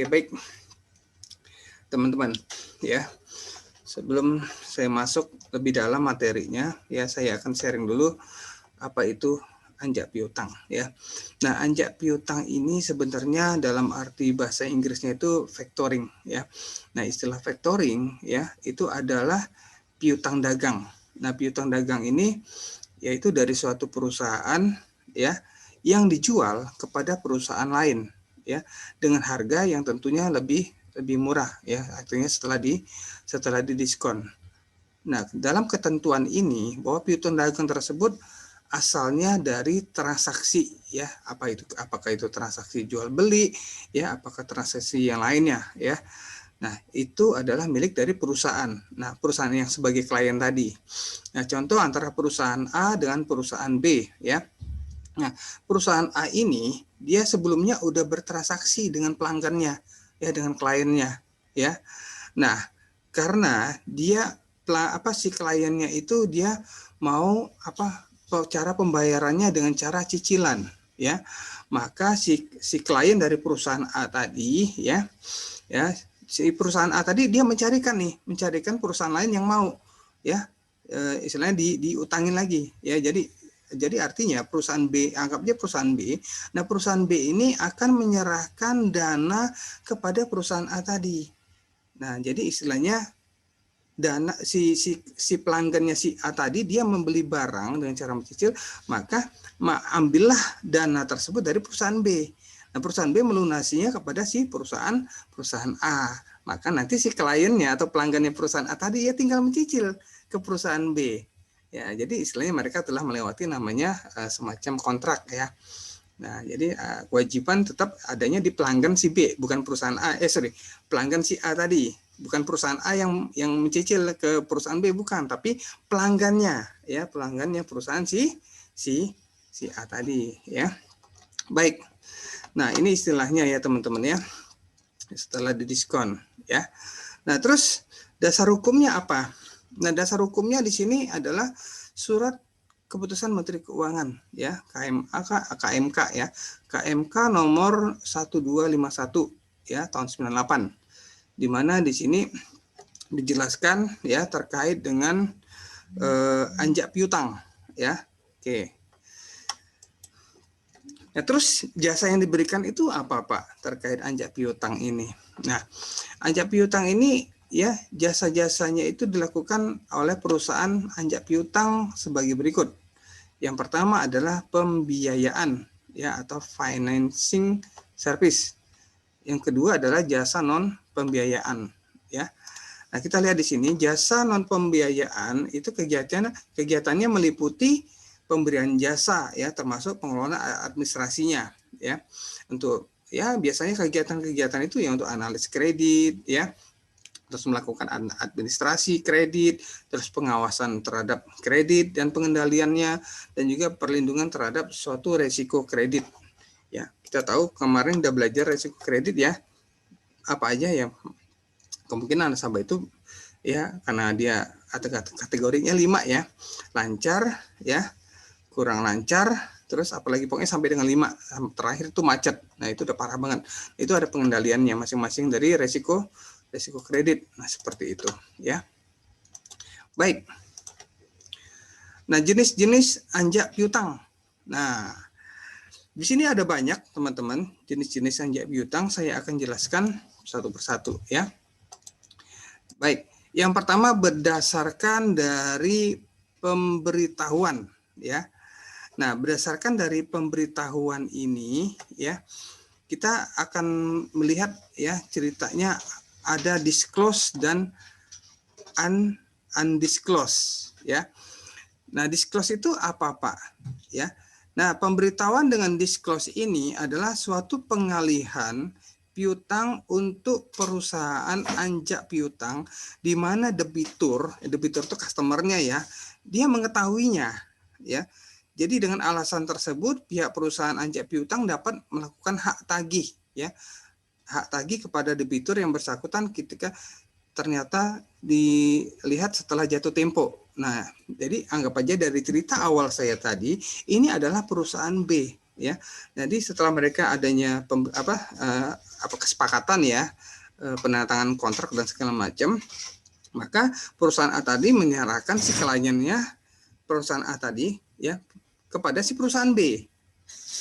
Oke, baik teman-teman ya. Sebelum saya masuk lebih dalam materinya ya, saya akan sharing dulu apa itu anjak piutang ya. Nah, anjak piutang ini sebenarnya dalam arti bahasa Inggrisnya itu factoring ya. Nah, istilah factoring ya itu adalah piutang dagang. Nah, piutang dagang ini yaitu dari suatu perusahaan ya yang dijual kepada perusahaan lain ya dengan harga yang tentunya lebih murah ya, artinya setelah didiskon. Nah, dalam ketentuan ini bahwa piutang dagang tersebut asalnya dari transaksi ya, apakah itu transaksi jual beli ya, apakah transaksi yang lainnya ya. Nah, itu adalah milik dari perusahaan. Nah, perusahaan yang sebagai klien tadi. Nah, contoh antara perusahaan A dengan perusahaan B ya. Nah, perusahaan A ini dia sebelumnya udah bertransaksi dengan pelanggannya ya, dengan kliennya ya. Nah, karena dia si kliennya itu dia mau cara pembayarannya dengan cara cicilan ya. Maka si klien dari perusahaan A tadi ya si perusahaan A tadi dia mencarikan perusahaan lain yang mau ya istilahnya diutangin lagi ya. Jadi artinya perusahaan B, anggapnya perusahaan B. Nah, perusahaan B ini akan menyerahkan dana kepada perusahaan A tadi. Nah, jadi istilahnya dana si pelanggannya si A tadi dia membeli barang dengan cara mencicil, maka ambillah dana tersebut dari perusahaan B. Nah, perusahaan B melunasinya kepada si perusahaan A. Maka nanti si kliennya atau pelanggannya perusahaan A tadi ya tinggal mencicil ke perusahaan B. Ya, jadi istilahnya mereka telah melewati namanya semacam kontrak ya. Nah, jadi kewajiban tetap adanya di pelanggan si B, bukan perusahaan A. Pelanggan si A tadi, bukan perusahaan A yang mencicil ke perusahaan B, bukan, tapi pelanggannya ya, pelanggannya perusahaan si A tadi ya. Baik. Nah, ini istilahnya ya teman-teman ya. Setelah didiskon ya. Nah, terus dasar hukumnya apa? Nah, dasar hukumnya di sini adalah surat keputusan Menteri Keuangan ya, KMK ya. KMK nomor 1251 ya tahun 98. Di mana di sini dijelaskan ya terkait dengan anjak piutang ya. Oke. Nah, terus jasa yang diberikan itu apa Pak terkait anjak piutang ini? Nah, anjak piutang ini ya jasa-jasanya itu dilakukan oleh perusahaan anjak piutang sebagai berikut. Yang pertama adalah pembiayaan ya atau financing service. Yang kedua adalah jasa non pembiayaan ya. Nah, kita lihat di sini jasa non pembiayaan itu kegiatannya meliputi pemberian jasa ya, termasuk pengelolaan administrasinya ya. Untuk ya biasanya kegiatan-kegiatan itu ya untuk analis kredit ya, terus melakukan administrasi kredit, terus pengawasan terhadap kredit dan pengendaliannya, dan juga perlindungan terhadap suatu resiko kredit. Ya, kita tahu kemarin udah belajar resiko kredit ya, apa aja yang kemungkinan nasabah itu ya, karena dia kategorinya 5 ya, lancar ya, kurang lancar, terus apalagi pokoknya sampai dengan 5, terakhir itu macet. Nah, itu udah parah banget. Itu ada pengendaliannya masing-masing dari resiko kredit. Nah, seperti itu ya. Baik. Nah, jenis-jenis anjak piutang. Nah, di sini ada banyak teman-teman jenis-jenis anjak piutang, saya akan jelaskan satu persatu ya. Baik, yang pertama berdasarkan dari pemberitahuan ya. Nah, berdasarkan dari pemberitahuan ini ya, kita akan melihat ya ceritanya ada disclose dan undisclosed ya. Nah, disclose itu apa Pak? Ya. Nah, pemberitahuan dengan disclose ini adalah suatu pengalihan piutang untuk perusahaan anjak piutang di mana debitur itu customernya ya, dia mengetahuinya ya. Jadi dengan alasan tersebut pihak perusahaan anjak piutang dapat melakukan hak tagih ya. Hak tagih kepada debitur yang bersangkutan ketika ternyata dilihat setelah jatuh tempo. Nah, jadi anggap aja dari cerita awal saya tadi, ini adalah perusahaan B ya. Jadi setelah mereka adanya kesepakatan ya, penandatangan kontrak dan segala macam, maka perusahaan A tadi menyerahkan si kliennya perusahaan A tadi ya kepada si perusahaan B.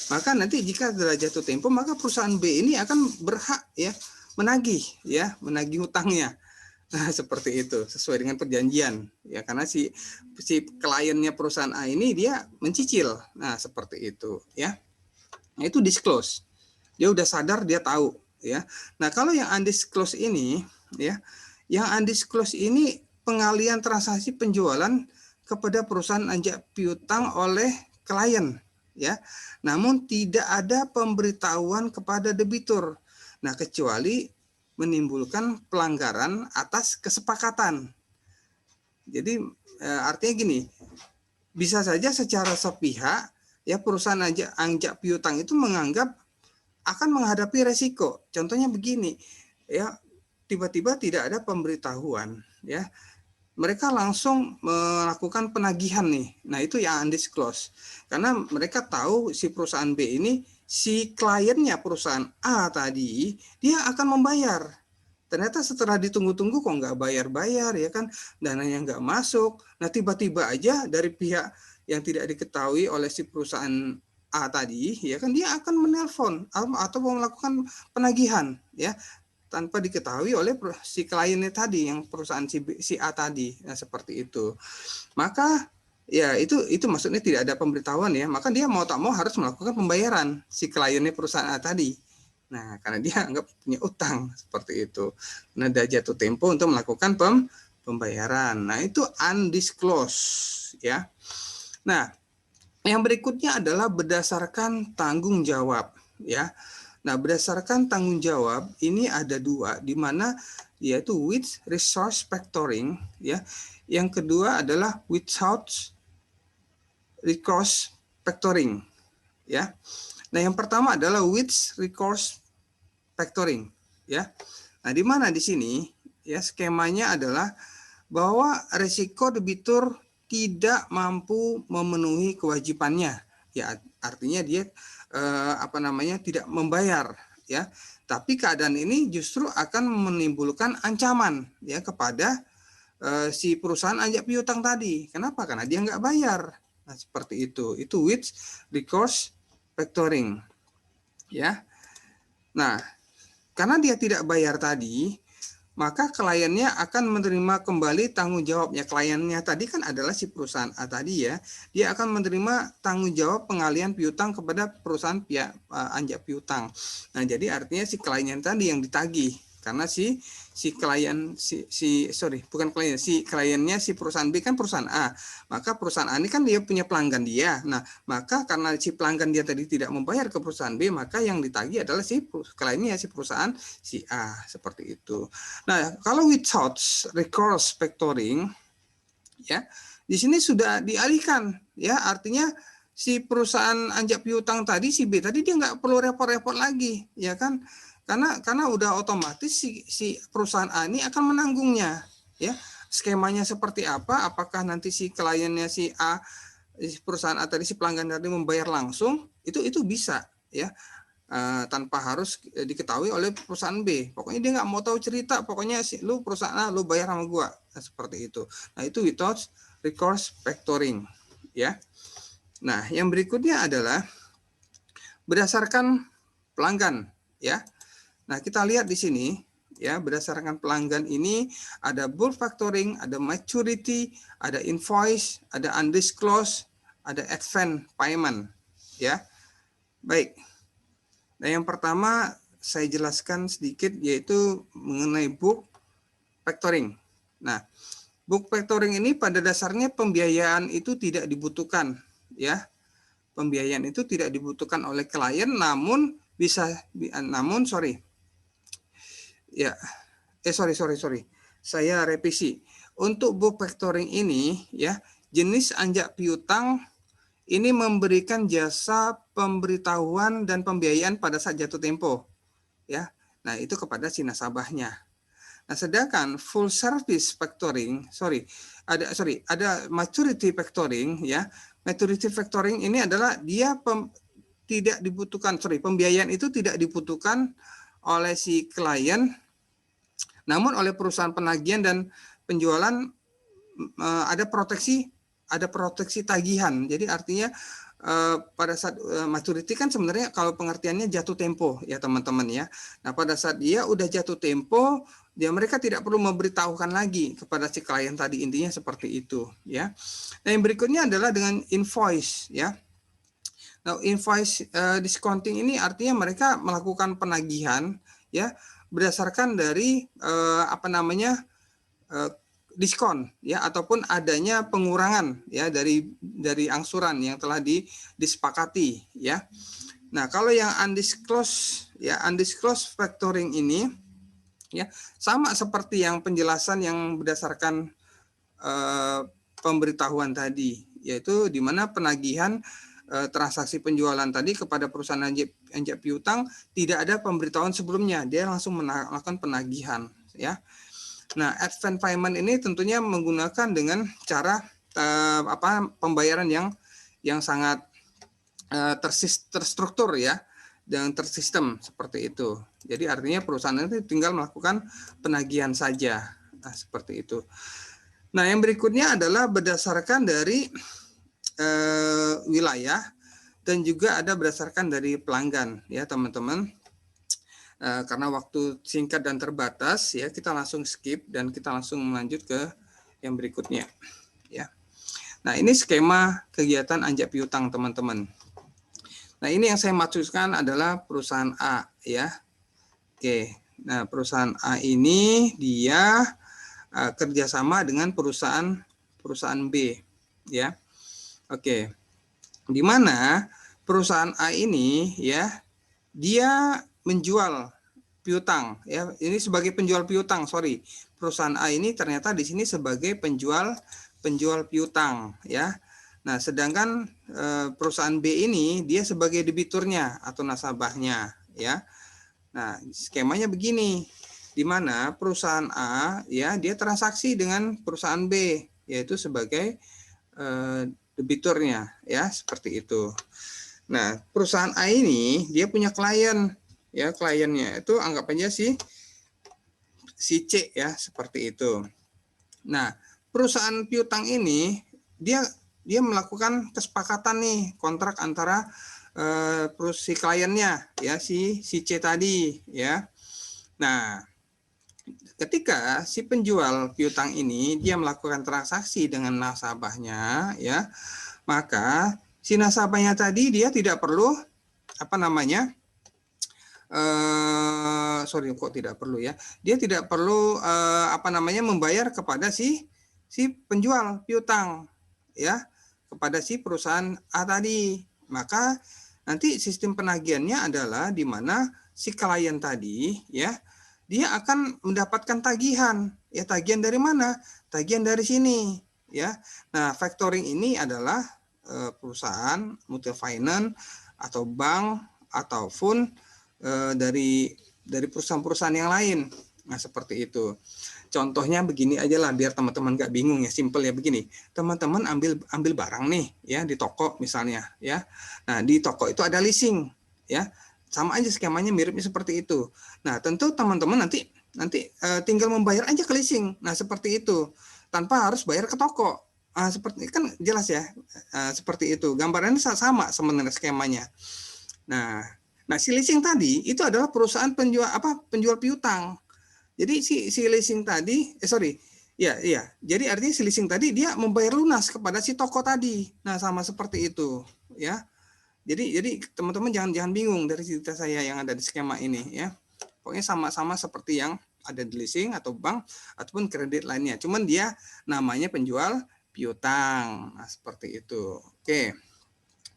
Maka nanti jika telah jatuh tempo, maka perusahaan B ini akan berhak ya menagih hutangnya. Nah, seperti itu sesuai dengan perjanjian ya, karena si kliennya perusahaan A ini dia mencicil. Nah, seperti itu ya. Nah, itu disclose. Dia udah sadar, dia tahu ya. Nah, kalau yang undisclosed ini ya, yang undisclosed ini pengalian transaksi penjualan kepada perusahaan anjak piutang oleh klien ya. Namun tidak ada pemberitahuan kepada debitur. Nah, kecuali menimbulkan pelanggaran atas kesepakatan. Jadi artinya gini, bisa saja secara sepihak ya perusahaan anjak piutang itu menganggap akan menghadapi resiko. Contohnya begini, ya tiba-tiba tidak ada pemberitahuan, ya mereka langsung melakukan penagihan nih. Nah, itu yang undisclosed. Karena mereka tahu si perusahaan B ini, si kliennya perusahaan A tadi, dia akan membayar. Ternyata setelah ditunggu-tunggu kok nggak bayar-bayar, ya kan, dananya nggak masuk. Nah, tiba-tiba aja dari pihak yang tidak diketahui oleh si perusahaan A tadi, ya kan, dia akan menelpon atau melakukan penagihan, ya, tanpa diketahui oleh si kliennya tadi, yang perusahaan si A tadi. Nah, seperti itu. Maka ya itu maksudnya tidak ada pemberitahuan ya, maka dia mau tak mau harus melakukan pembayaran si kliennya perusahaan A tadi. Nah, karena dia anggap punya utang, seperti itu. Nah, dia jatuh tempo untuk melakukan pembayaran. Nah, itu undisclosed ya. Nah, yang berikutnya adalah berdasarkan tanggung jawab ya. Nah, berdasarkan tanggung jawab ini ada dua, di mana yaitu with resource factoring ya. Yang kedua adalah without recourse factoring ya. Nah, yang pertama adalah with recourse factoring ya. Nah, di mana di sini ya skemanya adalah bahwa risiko debitur tidak mampu memenuhi kewajibannya. Ya, artinya dia tidak membayar ya. Tapi keadaan ini justru akan menimbulkan ancaman ya kepada si perusahaan anjak piutang tadi. Kenapa? Karena dia nggak bayar. Nah, seperti itu. Itu with recourse factoring ya. Nah, karena dia tidak bayar tadi, maka kliennya akan menerima kembali tanggung jawabnya. Kliennya tadi kan adalah si perusahaan A tadi ya. Dia akan menerima tanggung jawab pengalian piutang kepada perusahaan pihak anjak piutang. Nah, jadi artinya si kliennya tadi yang ditagih, karena si kliennya si perusahaan B kan perusahaan A. Maka perusahaan A ini kan dia punya pelanggan dia. Nah, maka karena si pelanggan dia tadi tidak membayar ke perusahaan B, maka yang ditagih adalah si kliennya si perusahaan si A, seperti itu. Nah, kalau without recourse factoring ya, di sini sudah dialihkan ya, artinya si perusahaan anjak piutang tadi, si B tadi, dia nggak perlu repot-repot lagi ya kan, karena udah otomatis si perusahaan A ini akan menanggungnya ya. Skemanya seperti apa, apakah nanti si kliennya si A, si perusahaan A tadi, si pelanggan tadi membayar langsung, itu bisa ya, tanpa harus diketahui oleh perusahaan B. Pokoknya dia nggak mau tahu cerita, pokoknya lu perusahaan A, lu bayar sama gua. Nah, seperti itu. Nah, itu without recourse factoring ya. Nah, yang berikutnya adalah berdasarkan pelanggan ya. Nah, kita lihat di sini ya, berdasarkan pelanggan ini ada bulk factoring, ada maturity, ada invoice, ada undisclosed, ada advance payment ya. Baik. Nah, yang pertama saya jelaskan sedikit, yaitu mengenai book factoring. Nah, book factoring ini pada dasarnya pembiayaan itu tidak dibutuhkan ya. Pembiayaan itu tidak dibutuhkan oleh klien, namun saya revisi. Untuk book factoring ini ya, jenis anjak piutang ini memberikan jasa pemberitahuan dan pembiayaan pada saat jatuh tempo ya. Nah, itu kepada si nasabahnya. Nah, sedangkan full service factoring, ada maturity factoring ya. Maturity factoring ini adalah dia tidak dibutuhkan, pembiayaan itu tidak dibutuhkan oleh si klien, namun oleh perusahaan penagihan dan penjualan ada proteksi tagihan. Jadi artinya pada saat maturity kan sebenarnya kalau pengertiannya jatuh tempo ya teman-teman ya. Nah pada saat dia udah jatuh tempo, mereka tidak perlu memberitahukan lagi kepada si klien tadi, intinya seperti itu ya. Nah yang berikutnya adalah dengan invoice ya. Nah invoice discounting ini artinya mereka melakukan penagihan ya berdasarkan dari diskon ya ataupun adanya pengurangan ya dari angsuran yang telah disepakati ya. Nah, kalau yang undisclosed factoring ini ya sama seperti yang penjelasan yang berdasarkan pemberitahuan tadi, yaitu di mana penagihan transaksi penjualan tadi kepada perusahaan anjak piutang tidak ada pemberitahuan sebelumnya, dia langsung melakukan penagihan ya. Nah, advance payment ini tentunya menggunakan dengan cara pembayaran yang sangat terstruktur ya, dan tersistem seperti itu. Jadi artinya perusahaan itu tinggal melakukan penagihan saja. Nah, seperti itu. Nah, yang berikutnya adalah berdasarkan dari wilayah dan juga ada berdasarkan dari pelanggan ya, teman-teman. Karena waktu singkat dan terbatas ya, kita langsung skip dan kita langsung melanjut ke yang berikutnya ya. Nah ini skema kegiatan anjak piutang teman-teman. Nah ini yang saya maksudkan adalah perusahaan A ya. Oke, nah perusahaan A ini dia kerjasama dengan perusahaan B ya. Oke, di mana perusahaan A ini ya dia menjual piutang ya, ini sebagai penjual piutang, perusahaan A ini ternyata di sini sebagai penjual piutang ya. Nah sedangkan perusahaan B ini dia sebagai debiturnya atau nasabahnya ya. Nah skemanya begini, di mana perusahaan A ya dia transaksi dengan perusahaan B yaitu sebagai debiturnya ya, seperti itu. Nah, perusahaan A ini dia punya klien ya, kliennya itu anggap aja si C ya, seperti itu. Nah, perusahaan piutang ini dia melakukan kesepakatan nih, kontrak antara si kliennya ya, si C tadi ya. Nah, ketika si penjual piutang ini dia melakukan transaksi dengan nasabahnya ya, maka si nasabahnya tadi dia tidak perlu dia tidak perlu membayar kepada si penjual piutang ya, kepada si perusahaan A tadi. Maka nanti sistem penagihannya adalah di mana si klien tadi ya dia akan mendapatkan tagihan ya. Tagihan dari mana? Tagihan dari sini ya. Nah factoring ini adalah perusahaan mutual finance atau bank ataupun dari perusahaan-perusahaan yang lain. Nah seperti itu. Contohnya begini aja lah biar teman-teman nggak bingung ya, simple ya begini. Teman-teman ambil barang nih ya di toko misalnya ya. Nah di toko itu ada leasing ya. Sama aja skemanya miripnya seperti itu. Nah tentu teman-teman nanti tinggal membayar aja ke leasing. Nah seperti itu tanpa harus bayar ke toko. Seperti kan jelas ya, seperti itu. Gambarannya sama sebenarnya skemanya. Nah si leasing tadi itu adalah perusahaan penjual piutang. Jadi si leasing tadi, jadi artinya si leasing tadi dia membayar lunas kepada si toko tadi. Nah sama seperti itu ya. Jadi teman-teman jangan bingung dari cerita saya yang ada di skema ini ya. Pokoknya sama-sama seperti yang ada di leasing atau bank ataupun kredit lainnya. Cuman dia namanya penjual piutang. Nah, seperti itu. Oke.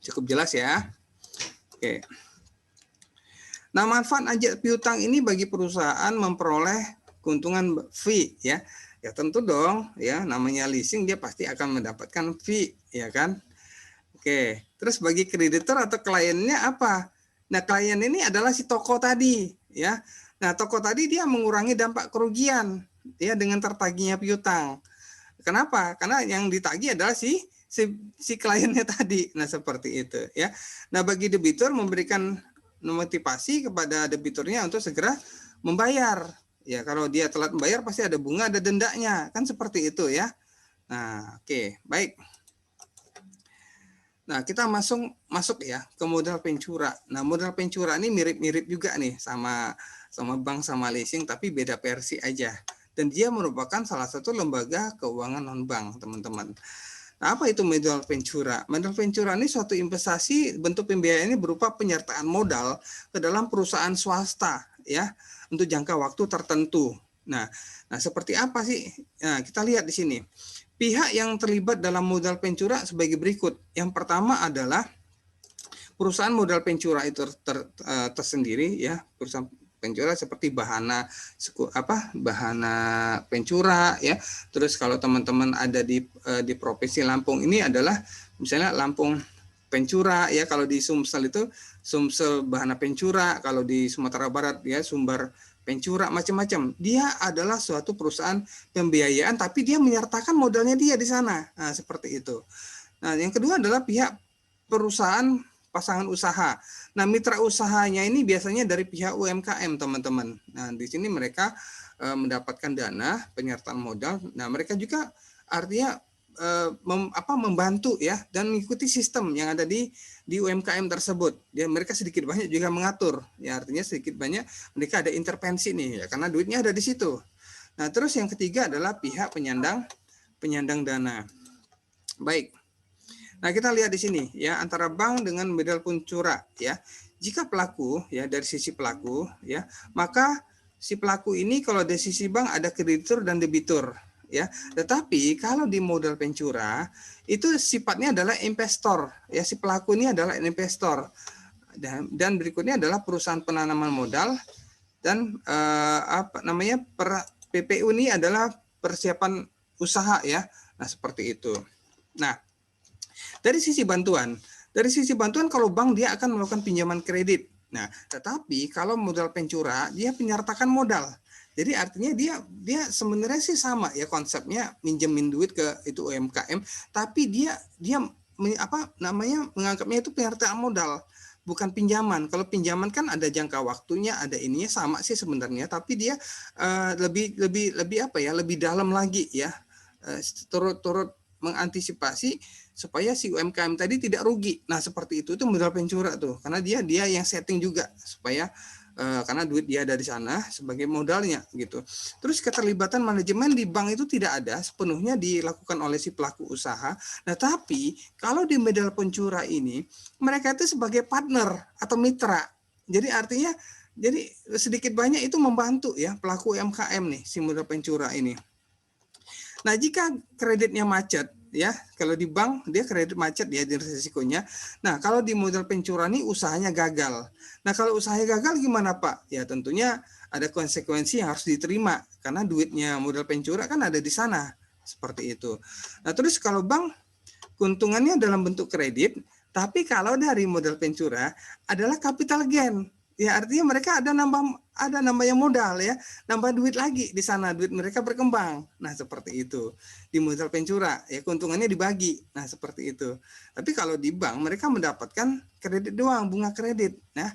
Cukup jelas ya. Oke. Nah, manfaat anjak piutang ini bagi perusahaan memperoleh keuntungan fee ya. Ya tentu dong ya, namanya leasing dia pasti akan mendapatkan fee ya kan. Oke. Terus bagi kreditor atau kliennya apa? Nah, klien ini adalah si toko tadi ya. Nah, toko tadi dia mengurangi dampak kerugian ya dengan tertagihnya piutang. Kenapa? Karena yang ditagih adalah si kliennya tadi. Nah, seperti itu ya. Nah, bagi debitur memberikan memotivasi kepada debiturnya untuk segera membayar. Ya, kalau dia telat membayar pasti ada bunga, ada dendanya, kan seperti itu ya. Nah, oke, baik. Nah, kita masuk ya ke modal pencura. Nah, modal pencura ini mirip-mirip juga nih sama bank sama leasing, tapi beda versi aja. Dan dia merupakan salah satu lembaga keuangan non-bank, teman-teman. Nah, apa itu modal pencura? Modal pencura ini suatu investasi, bentuk pembiayaan ini berupa penyertaan modal ke dalam perusahaan swasta ya untuk jangka waktu tertentu. Nah, seperti apa sih? Nah, kita lihat di sini. Pihak yang terlibat dalam modal pencura sebagai berikut. Yang pertama adalah perusahaan modal pencura itu tersendiri ya, perusahaan pencura seperti Bahana Pencura ya. Terus kalau teman-teman ada di Provinsi Lampung ini adalah misalnya Lampung Pencura ya, kalau di Sumsel itu Sumsel Bahana Pencura, kalau di Sumatera Barat ya Sumbar Pencura, macam-macam. Dia adalah suatu perusahaan pembiayaan tapi dia menyertakan modalnya dia di sana. Nah, seperti itu. Nah, yang kedua adalah pihak perusahaan pasangan usaha. Nah, mitra usahanya ini biasanya dari pihak UMKM, teman-teman. Nah, di sini mereka mendapatkan dana penyertaan modal. Nah, mereka juga artinya membantu ya dan mengikuti sistem yang ada di UMKM tersebut. Ya, mereka sedikit banyak juga mengatur. Ya, artinya sedikit banyak mereka ada intervensi nih ya, karena duitnya ada di situ. Nah, terus yang ketiga adalah pihak penyandang dana. Baik. Nah, kita lihat di sini ya antara bank dengan modal pencura ya. Jika pelaku ya dari sisi pelaku ya, maka si pelaku ini kalau dari sisi bank ada kreditur dan debitur ya. Tetapi kalau di modal pencura itu sifatnya adalah investor ya, si pelaku ini adalah investor. Dan berikutnya adalah perusahaan penanaman modal dan PPU ini adalah persiapan usaha ya. Nah, seperti itu. Nah, dari sisi bantuan kalau bank dia akan melakukan pinjaman kredit. Nah, tetapi kalau modal pencura dia menyertakan modal. Jadi artinya dia sebenarnya sih sama ya konsepnya, minjemin duit ke itu UMKM, tapi dia menganggapnya itu penyertaan modal, bukan pinjaman. Kalau pinjaman kan ada jangka waktunya, ada ininya sama sih sebenarnya, tapi dia lebih dalam lagi ya, turut mengantisipasi supaya si UMKM tadi tidak rugi. Nah, seperti itu modal pencura tuh, karena dia yang setting juga supaya karena duit dia ada di sana sebagai modalnya gitu. Terus keterlibatan manajemen di bank itu tidak ada, sepenuhnya dilakukan oleh si pelaku usaha. Nah, tapi kalau di modal pencura ini mereka itu sebagai partner atau mitra. Jadi artinya sedikit banyak itu membantu ya pelaku UMKM nih si modal pencura ini. Nah, jika kreditnya macet, ya, kalau di bank dia kredit macet ya di risikonya. Nah, kalau di modal pencura ini usahanya gagal. Nah, kalau usahanya gagal gimana Pak? Ya tentunya ada konsekuensi yang harus diterima karena duitnya modal pencura kan ada di sana. Seperti itu. Nah, terus kalau bank keuntungannya dalam bentuk kredit, tapi kalau dari modal pencura adalah capital gain. Ya artinya mereka ada namanya modal ya, nambah duit lagi di sana, duit mereka berkembang. Nah, seperti itu. Di modal pencura ya keuntungannya dibagi. Nah, seperti itu. Tapi kalau di bank mereka mendapatkan kredit doang, bunga kredit. Nah,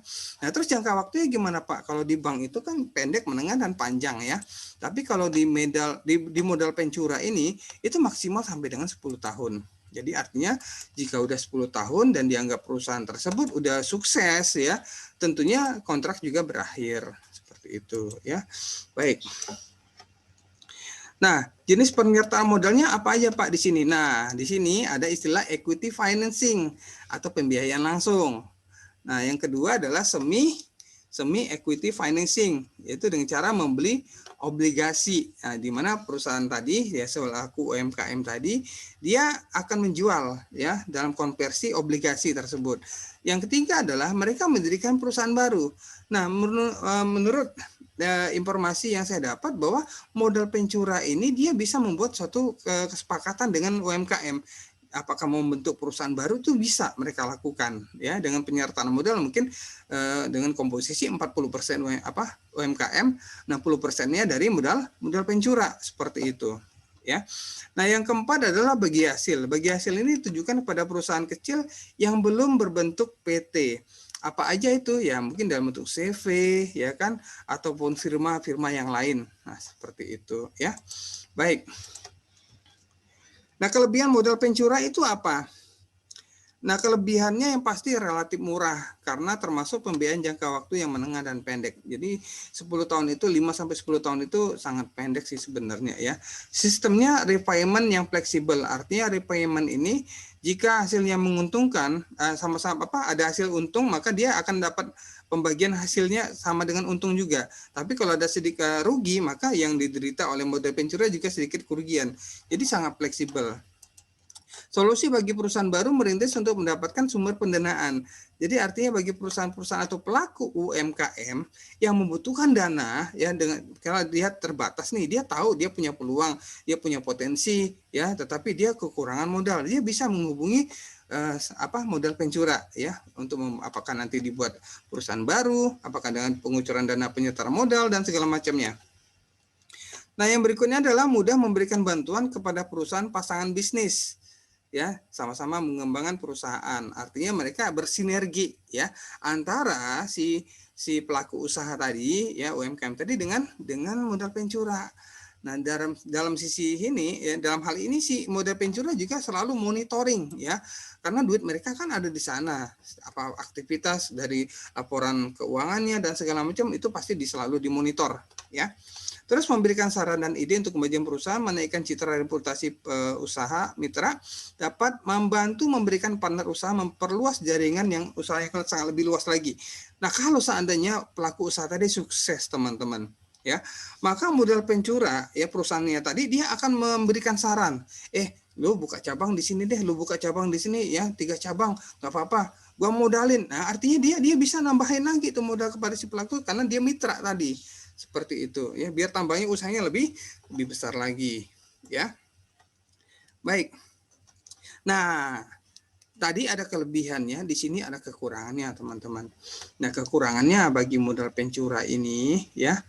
terus jangka waktunya gimana Pak? Kalau di bank itu kan pendek, menengah dan panjang ya. Tapi kalau di modal pencura ini itu maksimal sampai dengan 10 tahun. Jadi artinya jika udah 10 tahun dan dianggap perusahaan tersebut udah sukses ya, tentunya kontrak juga berakhir. Seperti itu ya. Baik. Nah, jenis penyertaan modalnya apa aja Pak di sini? Nah, di sini ada istilah equity financing atau pembiayaan langsung. Nah, yang kedua adalah semi equity financing, yaitu dengan cara membeli obligasi. Nah, di mana perusahaan tadi ya selaku UMKM tadi dia akan menjual ya dalam konversi obligasi tersebut. Yang ketiga adalah mereka mendirikan perusahaan baru. Nah, menurut informasi yang saya dapat bahwa modal pencura ini dia bisa membuat suatu kesepakatan dengan UMKM. Apakah mau membentuk perusahaan baru itu bisa mereka lakukan ya dengan penyertaan modal mungkin dengan komposisi 40% UMKM, 60%-nya dari modal pencura seperti itu ya. Nah, yang keempat adalah bagi hasil. Bagi hasil ini ditujukan kepada perusahaan kecil yang belum berbentuk PT. Apa aja itu? Ya mungkin dalam bentuk CV, ya kan, ataupun firma-firma yang lain. Nah, seperti itu ya. Baik. Nah, kelebihan modal Ventura itu apa? Nah, kelebihannya yang pasti relatif murah karena termasuk pembiayaan jangka waktu yang menengah dan pendek. Jadi 10 tahun itu 5 sampai 10 tahun itu sangat pendek sih sebenarnya ya. Sistemnya repayment yang fleksibel. Artinya repayment ini jika hasilnya menguntungkan sama-sama ada hasil untung, maka dia akan dapat pembagian hasilnya sama dengan untung juga. Tapi kalau ada sedikit rugi, maka yang diderita oleh modal Ventura juga sedikit kerugian. Jadi sangat fleksibel. Solusi bagi perusahaan baru merintis untuk mendapatkan sumber pendanaan. Jadi artinya bagi perusahaan-perusahaan atau pelaku UMKM yang membutuhkan dana ya dengan kalau dia terbatas nih, dia tahu dia punya peluang, dia punya potensi ya, tetapi dia kekurangan modal. Dia bisa menghubungi modal Ventura ya untuk apakah nanti dibuat perusahaan baru, apakah dengan pengucuran dana penyetor modal dan segala macamnya. Nah, yang berikutnya adalah mudah memberikan bantuan kepada perusahaan pasangan bisnis. Ya, sama-sama mengembangkan perusahaan. Artinya mereka bersinergi ya antara si pelaku usaha tadi ya UMKM tadi dengan modal Ventura. Nah, dalam sisi ini ya, dalam hal ini si modal Ventura juga selalu monitoring ya. Karena duit mereka kan ada di sana. Apa aktivitas dari laporan keuangannya dan segala macam itu pasti selalu dimonitor ya. Terus memberikan saran dan ide untuk kemajuan perusahaan, menaikkan citra reputasi usaha mitra, dapat membantu memberikan partner usaha memperluas jaringan yang usahanya sangat lebih luas lagi. Nah, kalau seandainya pelaku usaha tadi sukses, teman-teman, ya, maka modal Ventura ya perusahaannya tadi dia akan memberikan saran. Lu buka cabang di sini deh, lu buka cabang di sini ya, 3 cabang, nggak apa-apa. Gua modalin. Nah, artinya dia bisa nambahin lagi tuh modal kepada si pelaku karena dia mitra tadi. Seperti itu ya, biar tambahnya usahanya lebih besar lagi ya. Baik. Nah, tadi ada kelebihannya, di sini ada kekurangannya, teman-teman. Nah, kekurangannya bagi modal Ventura ini ya.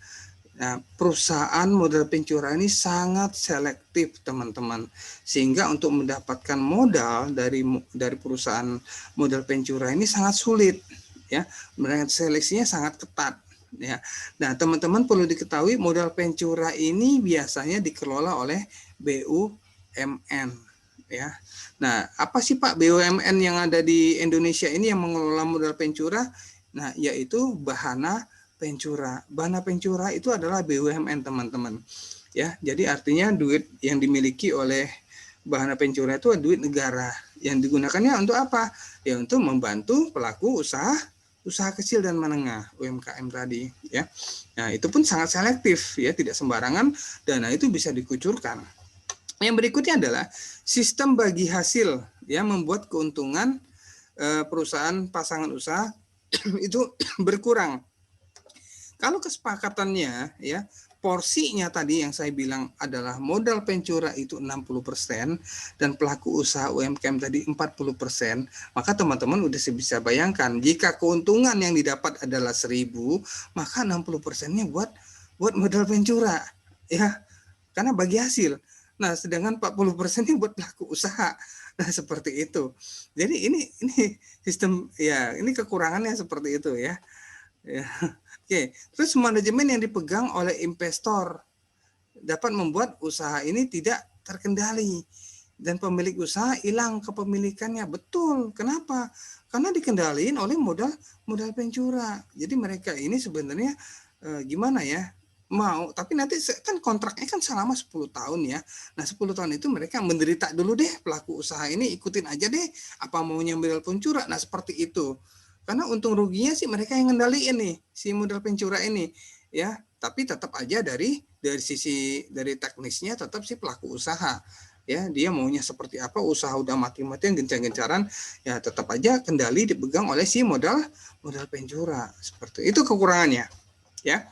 Nah, perusahaan modal Ventura ini sangat selektif, teman-teman. Sehingga untuk mendapatkan modal dari perusahaan modal Ventura ini sangat sulit ya. Mereka seleksinya sangat ketat. Ya, nah teman-teman perlu diketahui modal Ventura ini biasanya dikelola oleh BUMN, ya. Nah, apa sih Pak BUMN yang ada di Indonesia ini yang mengelola modal Ventura? Nah, yaitu Bahana Ventura. Bahana Ventura itu adalah BUMN teman-teman. Ya, jadi artinya duit yang dimiliki oleh Bahana Ventura itu duit negara yang digunakannya untuk apa? Ya untuk membantu pelaku usaha kecil dan menengah UMKM tadi ya. Nah, itu pun sangat selektif ya, tidak sembarangan dana itu bisa dikucurkan. Yang berikutnya adalah sistem bagi hasil yang membuat keuntungan perusahaan pasangan usaha itu berkurang. Kalau kesepakatannya ya porsinya tadi yang saya bilang adalah modal Ventura itu 60% dan pelaku usaha UMKM tadi 40%, maka teman-teman udah bisa bayangkan jika keuntungan yang didapat adalah 1.000, maka 60%-nya buat modal Ventura ya. Karena bagi hasil. Nah, sedangkan 40%-nya buat pelaku usaha. Nah, seperti itu. Jadi ini sistem ya, ini kekurangannya seperti itu ya. Ya. Oke, terus manajemen yang dipegang oleh investor dapat membuat usaha ini tidak terkendali dan pemilik usaha hilang kepemilikannya. Betul. Kenapa? Karena dikendaliin oleh modal Ventura. Jadi mereka ini sebenarnya gimana ya? Mau, tapi nanti kan kontraknya kan selama 10 tahun ya. Nah, 10 tahun itu mereka menderita dulu deh, pelaku usaha ini ikutin aja deh apa maunya modal Ventura. Nah, seperti itu. Karena untung ruginya sih mereka yang ngendaliin nih si modal Ventura ini ya, tapi tetap aja dari sisi dari teknisnya tetap si pelaku usaha ya, dia maunya seperti apa, usaha udah mati-matian gencar-gencaran ya, tetap aja kendali dipegang oleh si modal Ventura. Seperti itu kekurangannya ya.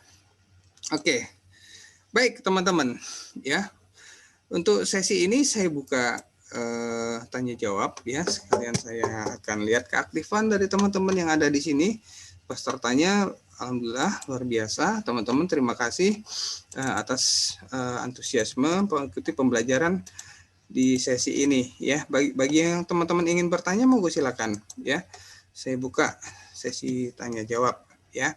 Oke. Baik teman-teman ya. Untuk sesi ini saya buka tanya jawab ya, sekalian saya akan lihat keaktifan dari teman-teman yang ada di sini. Pesertanya alhamdulillah luar biasa, teman-teman terima kasih atas antusiasme mengikuti pembelajaran di sesi ini ya. Bagi yang teman-teman ingin bertanya monggo silakan ya. Saya buka sesi tanya jawab ya.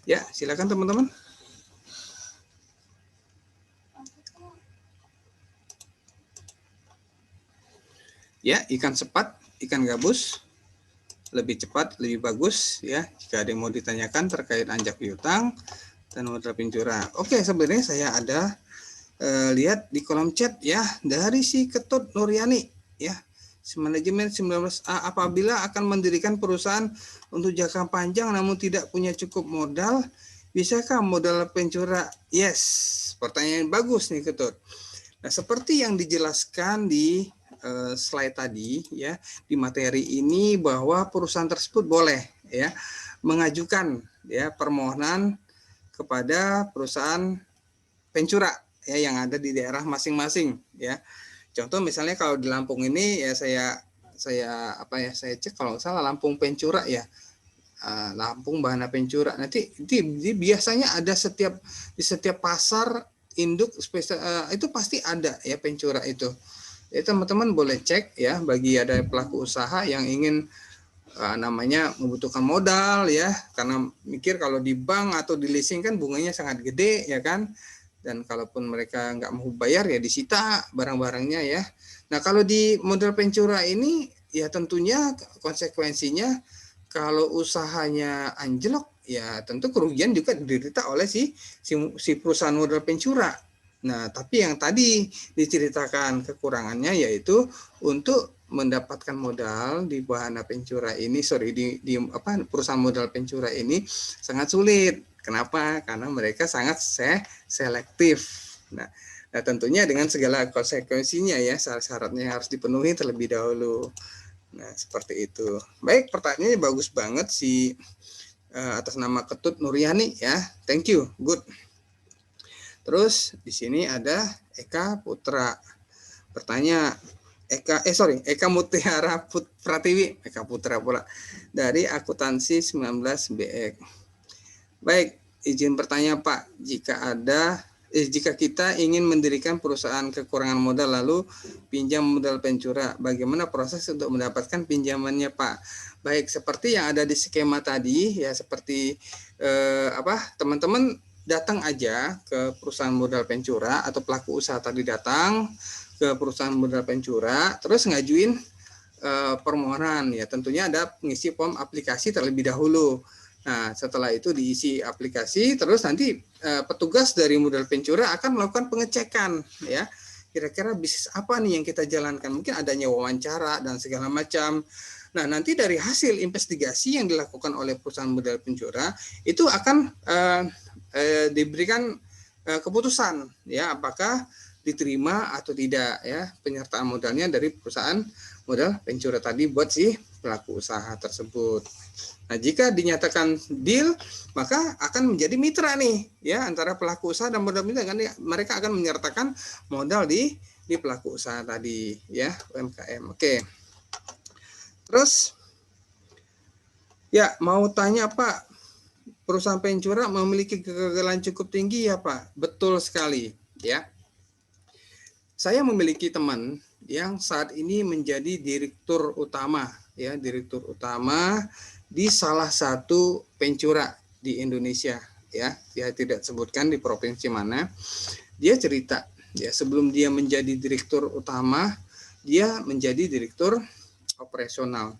Ya, silakan teman-teman. Ya, ikan sepat, ikan gabus lebih cepat, lebih bagus ya. Jika ada yang mau ditanyakan terkait anjak piutang dan modal penjura. Oke, sebenarnya saya ada lihat di kolom chat ya dari si Ketut Nuryani ya. Manajemen 19A apabila akan mendirikan perusahaan untuk jangka panjang namun tidak punya cukup modal, bisakah modal penjura? Yes, pertanyaan bagus nih Ketut. Nah, seperti yang dijelaskan di slide tadi ya, di materi ini bahwa perusahaan tersebut boleh ya mengajukan ya permohonan kepada perusahaan penjura ya yang ada di daerah masing-masing ya. Contoh misalnya kalau di Lampung ini ya saya cek kalau salah Lampung Penjura ya. Lampung Bahana Penjura. Nanti biasanya ada di setiap pasar induk spesial itu pasti ada ya penjura itu. Ya, teman-teman boleh cek ya bagi ada pelaku usaha yang ingin namanya membutuhkan modal ya, karena mikir kalau di bank atau di leasing kan bunganya sangat gede ya kan, dan kalaupun mereka nggak mau bayar ya disita barang-barangnya ya. Nah kalau di modal penjura ini ya tentunya konsekuensinya kalau usahanya anjlok ya tentu kerugian juga diderita oleh si perusahaan modal penjura. Nah, tapi yang tadi diceritakan kekurangannya yaitu untuk mendapatkan modal di Bahana Penjura ini, di perusahaan modal penjura ini sangat sulit. Kenapa? Karena mereka sangat selektif. Nah, tentunya dengan segala konsekuensinya ya, syarat-syaratnya harus dipenuhi terlebih dahulu. Nah, seperti itu. Baik, pertanyaannya bagus banget si atas nama Ketut Nuryani ya. Thank you. Good. Terus di sini ada Eka Putra. Bertanya, Eka Mutiara Pratiwi, Eka Putra pula, dari akuntansi 19 BX. Baik, izin bertanya Pak, jika kita ingin mendirikan perusahaan kekurangan modal lalu pinjam modal penjura, bagaimana proses untuk mendapatkan pinjamannya Pak? Baik, seperti yang ada di skema tadi ya, seperti teman-teman datang aja ke perusahaan modal penjura atau pelaku usaha tadi datang ke perusahaan modal penjura, terus ngajuin permohonan ya, tentunya ada pengisi form aplikasi terlebih dahulu. Nah, setelah itu diisi aplikasi, terus nanti petugas dari modal penjura akan melakukan pengecekan ya. Kira-kira bisnis apa nih yang kita jalankan? Mungkin adanya wawancara dan segala macam. Nah, nanti dari hasil investigasi yang dilakukan oleh perusahaan modal penjura itu akan diberikan keputusan ya apakah diterima atau tidak ya penyertaan modalnya dari perusahaan modal penjura tadi buat si pelaku usaha tersebut. Nah, jika dinyatakan deal, maka akan menjadi mitra nih ya antara pelaku usaha dan modal penjura, kan mereka akan menyertakan modal di pelaku usaha tadi ya, UMKM. Oke. Terus ya mau tanya Pak, perusahaan penjura memiliki kegagalan cukup tinggi ya Pak? Betul sekali ya. Saya memiliki teman yang saat ini menjadi direktur utama ya, direktur utama di salah satu penjura di Indonesia ya. Dia tidak sebutkan di provinsi mana. Dia cerita ya, sebelum dia menjadi direktur utama, dia menjadi direktur operasional.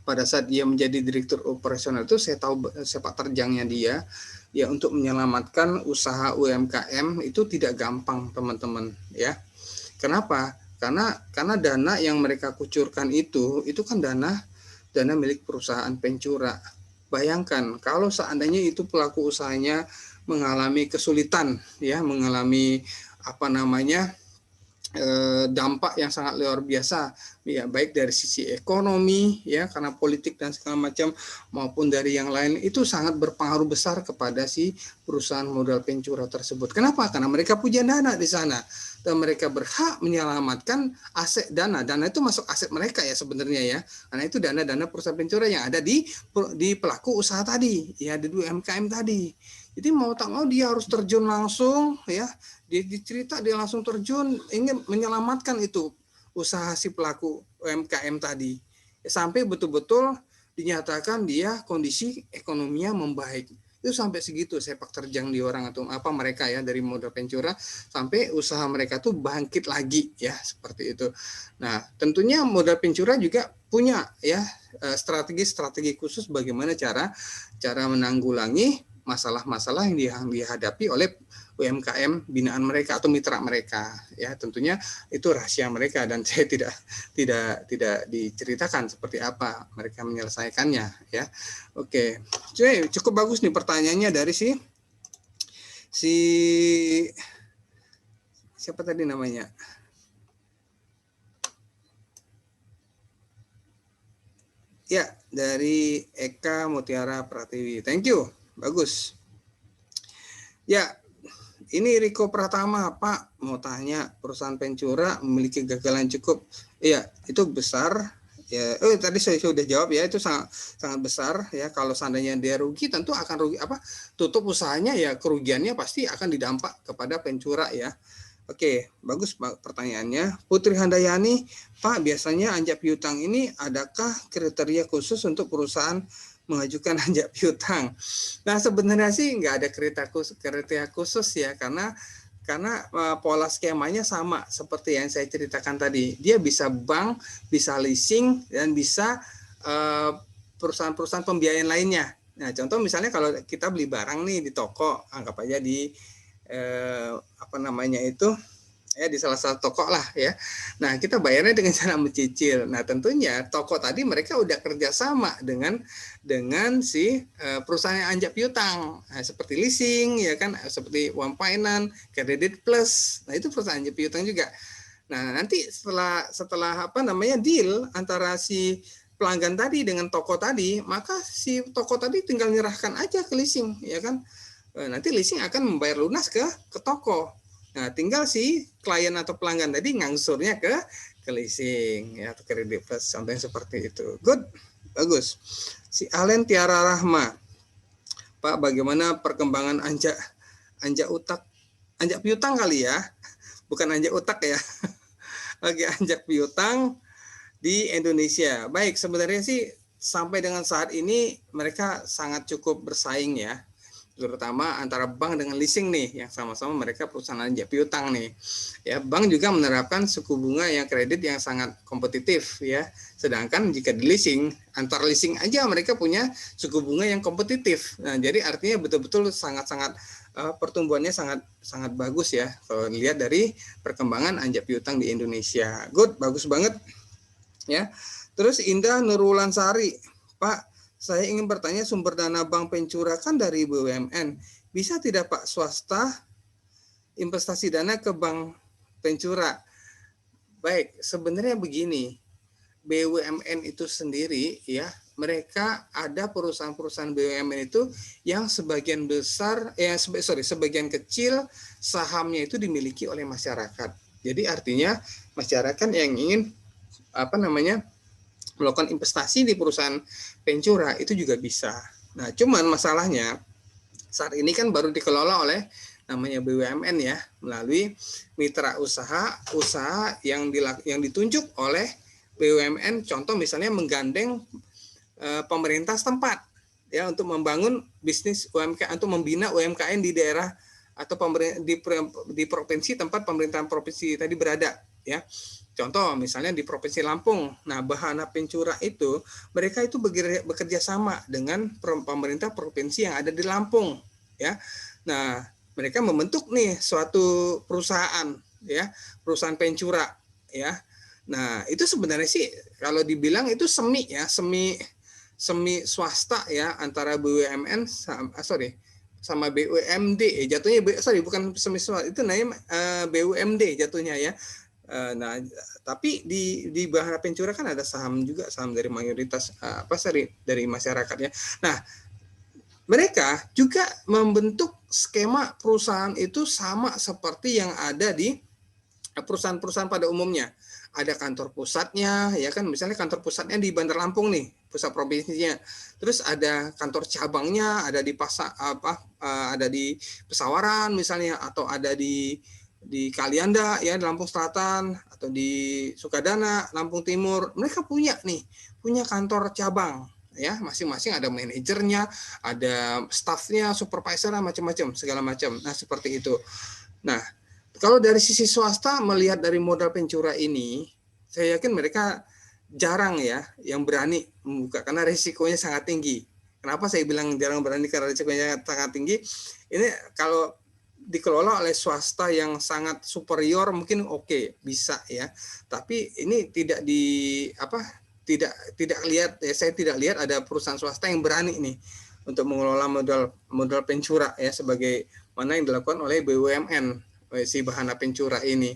Pada saat dia menjadi direktur operasional itu saya tahu sepak terjangnya dia ya, untuk menyelamatkan usaha UMKM itu tidak gampang teman-teman ya. Kenapa? Karena dana yang mereka kucurkan itu kan dana milik perusahaan penjura. Bayangkan kalau seandainya itu pelaku usahanya mengalami kesulitan ya, mengalami dampak yang sangat luar biasa ya, baik dari sisi ekonomi ya karena politik dan segala macam maupun dari yang lain, itu sangat berpengaruh besar kepada si perusahaan modal penjura tersebut. Kenapa? Karena mereka punya dana di sana dan mereka berhak menyelamatkan aset dana itu masuk aset mereka ya sebenarnya ya, karena itu dana perusahaan penjura yang ada di pelaku usaha tadi ya, di UMKM tadi. Jadi mau tak mau dia harus terjun langsung, ya. Dia dicerita dia langsung terjun ingin menyelamatkan itu usaha si pelaku UMKM tadi, sampai betul-betul dinyatakan dia kondisi ekonominya membaik. Itu sampai segitu sepak terjang di orang atau apa mereka ya, dari modal Ventura sampai usaha mereka tuh bangkit lagi ya, seperti itu. Nah, tentunya modal Ventura juga punya ya strategi khusus bagaimana cara menanggulangi masalah-masalah yang dihadapi oleh UMKM binaan mereka atau mitra mereka, ya tentunya itu rahasia mereka dan saya tidak diceritakan seperti apa mereka menyelesaikannya, ya. Oke, cukup bagus nih pertanyaannya dari si siapa tadi namanya? Ya, dari Eka Mutiara Pratiwi. Thank you, bagus. Ya, ini Riko Pratama, Pak, mau tanya, perusahaan Ventura memiliki gagalan cukup, iya, itu besar, ya. Tadi saya sudah jawab ya, itu sangat besar ya. Kalau seandainya dia rugi, tentu akan rugi tutup usahanya ya, kerugiannya pasti akan didampak kepada Ventura ya. Oke, bagus Pak pertanyaannya. Putri Handayani, Pak, biasanya anjak piutang ini adakah kriteria khusus untuk perusahaan mengajukan anjak piutang? Nah, sebenarnya sih nggak ada kriteria khusus ya, karena pola skemanya sama seperti yang saya ceritakan tadi. Dia bisa bank, bisa leasing, dan bisa perusahaan-perusahaan pembiayaan lainnya. Nah, contoh misalnya kalau kita beli barang nih di toko, anggap aja di di salah satu toko lah ya. Nah, kita bayarnya dengan cara mencicil. Nah, tentunya toko tadi mereka udah kerjasama dengan si perusahaan yang anjak piutang, seperti leasing ya kan, seperti One Finance, Credit Plus. Nah, itu perusahaan anjak piutang juga. Nah, nanti setelah deal antara si pelanggan tadi dengan toko tadi, maka si toko tadi tinggal menyerahkan aja ke leasing ya kan. Nanti leasing akan membayar lunas ke toko. Nah, tinggal si klien atau pelanggan tadi ngangsurnya ke leasing ya, atau Credit Plus, sampai seperti itu. Good, bagus. Si Alen Tiara Rahma, Pak, bagaimana perkembangan anjak piutang kali ya, bukan anjak utak ya. Oke, anjak piutang di Indonesia. Baik, sebenarnya sih sampai dengan saat ini mereka sangat cukup bersaing ya, terutama antara bank dengan leasing nih, yang sama-sama mereka perusahaan anjak piutang nih. Ya, bank juga menerapkan suku bunga yang kredit yang sangat kompetitif ya. Sedangkan jika di leasing, antar leasing aja mereka punya suku bunga yang kompetitif. Nah, jadi artinya betul-betul sangat-sangat pertumbuhannya sangat bagus ya kalau dilihat dari perkembangan anjak piutang di Indonesia. Good, bagus banget. Ya. Terus Indah Nurulansari, Pak, saya ingin bertanya, sumber dana Bank Ventura kan dari BUMN. Bisa tidak Pak swasta investasi dana ke Bank Ventura? Baik, sebenarnya begini. BUMN itu sendiri ya, mereka ada perusahaan-perusahaan BUMN itu yang sebagian besar sebagian kecil sahamnya itu dimiliki oleh masyarakat. Jadi artinya masyarakat yang ingin melakukan investasi di perusahaan Ventura itu juga bisa. Nah, cuman masalahnya saat ini kan baru dikelola oleh namanya BUMN ya, melalui mitra usaha yang ditunjuk oleh BUMN. Contoh misalnya menggandeng pemerintah setempat ya untuk membangun bisnis UMKM, untuk membina UMKM di daerah atau di provinsi tempat pemerintahan provinsi tadi berada ya. Contoh misalnya di Provinsi Lampung. Nah, Bahana Ventura itu mereka itu bekerja sama dengan pemerintah provinsi yang ada di Lampung ya. Nah, mereka membentuk nih suatu perusahaan ya, perusahaan Ventura ya. Nah, itu sebenarnya sih kalau dibilang itu semi swasta ya, antara BUMN sama BUMD jatuhnya, bukan semi swasta, itu namanya BUMD jatuhnya ya. Nah, tapi di Bahana Ventura kan ada saham juga, saham dari mayoritas dari masyarakatnya. Nah, mereka juga membentuk skema perusahaan itu sama seperti yang ada di perusahaan-perusahaan pada umumnya. ada kantor pusatnya, ya kan, misalnya kantor pusatnya di Bandar Lampung nih, pusat provinsinya. Terus ada kantor cabangnya, ada di ada di Pesawaran misalnya, atau ada di Kalianda ya, di Lampung Selatan, atau di Sukadana, Lampung Timur. Mereka punya kantor cabang ya, masing-masing ada manajernya, ada staffnya, supervisor, macam-macam, segala macam. Nah, seperti itu. Nah, kalau dari sisi swasta melihat dari modal Ventura ini, saya yakin mereka jarang ya yang berani membuka karena risikonya sangat tinggi. Kenapa saya bilang jarang berani? Karena risikonya sangat tinggi. Ini kalau dikelola oleh swasta yang sangat superior mungkin oke, bisa ya. Tapi ini tidak tidak lihat ya, saya tidak lihat ada perusahaan swasta yang berani nih untuk mengelola modal Ventura ya, sebagai mana yang dilakukan oleh BUMN si Bahana Ventura ini.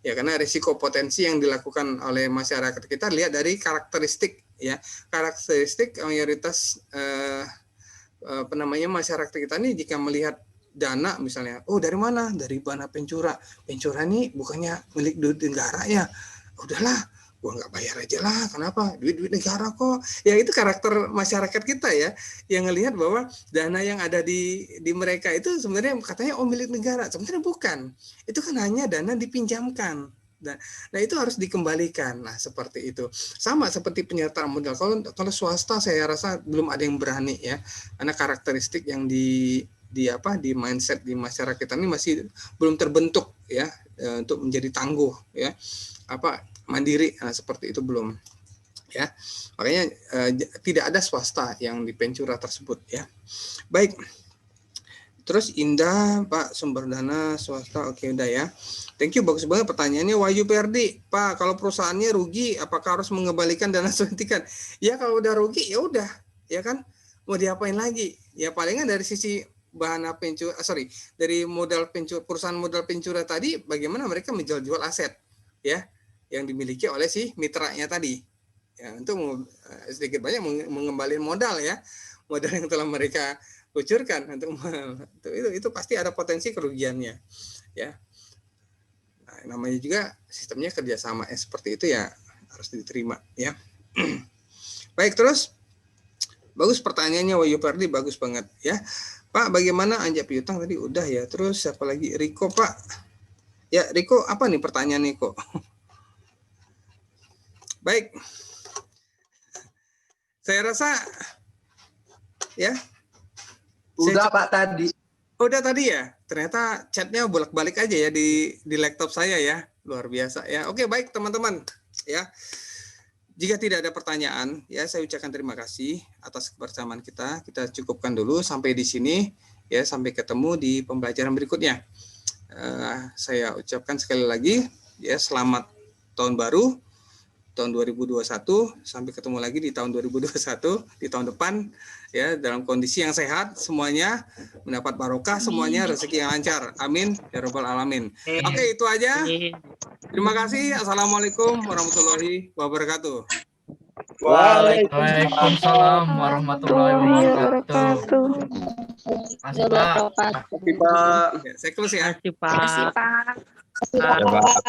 Ya, karena risiko potensi yang dilakukan oleh masyarakat kita lihat dari karakteristik ya. Karakteristik mayoritas masyarakat kita ini jika melihat dana misalnya, oh dari mana? Dari Bahana Ventura. Ventura ini bukannya milik duit negara ya. Udahlah, gua nggak bayar aja lah. Kenapa? Duit negara kok. Ya itu karakter masyarakat kita ya, yang ngelihat bahwa dana yang ada di mereka itu sebenarnya katanya milik negara. Sebenarnya bukan. Itu kan hanya dana dipinjamkan. Nah itu harus dikembalikan. Nah seperti itu. Sama seperti penyertaan modal. Kalau swasta saya rasa belum ada yang berani ya, karena karakteristik yang di mindset di masyarakat kita ini masih belum terbentuk ya, untuk menjadi tangguh ya, mandiri. Nah, seperti itu belum ya. Makanya tidak ada swasta yang di Ventura tersebut ya. Baik. Terus Indah, Pak, sumber dana swasta, oke udah ya. Thank you, bagus banget pertanyaannya. Wahyu Perdi, Pak, kalau perusahaannya rugi, apakah harus mengembalikan dana suntikan? Ya kalau udah rugi ya udah, ya kan, mau diapain lagi? Ya palingan dari sisi Bahana Ventura, dari modal Ventura, perusahaan modal Ventura tadi, bagaimana mereka menjual aset, ya, yang dimiliki oleh si mitranya tadi, ya, untuk sedikit banyak mengembalikan modal ya, modal yang telah mereka kucurkan itu pasti ada potensi kerugiannya, ya. Nah, namanya juga sistemnya kerjasama seperti itu ya, harus diterima ya. Baik, terus bagus pertanyaannya Wahyu Perdi, bagus banget ya. Pak, bagaimana anjak piutang tadi udah ya. Terus siapa lagi? Riko, Pak. Ya, Riko, apa nih pertanyaan Riko? Baik. Saya rasa ya. Udah Pak tadi. Udah tadi ya. Ternyata chatnya bolak-balik aja ya di laptop saya ya. Luar biasa ya. Oke, baik teman-teman ya. Jika tidak ada pertanyaan, ya saya ucapkan terima kasih atas kebersamaan kita. Kita cukupkan dulu sampai di sini, ya, sampai ketemu di pembelajaran berikutnya. Saya ucapkan sekali lagi, ya, selamat tahun baru, tahun 2021. Sampai ketemu lagi di tahun 2021, di tahun depan, ya, dalam kondisi yang sehat, semuanya mendapat barokah, semuanya rezeki yang lancar. Amin ya rabbal alamin. Oke, itu aja. Terima kasih. Assalamualaikum warahmatullahi wabarakatuh. Waalaikumsalam warahmatullahi wabarakatuh. Masih Pak. Saya close ya. Masih Pak. Ya, Pak.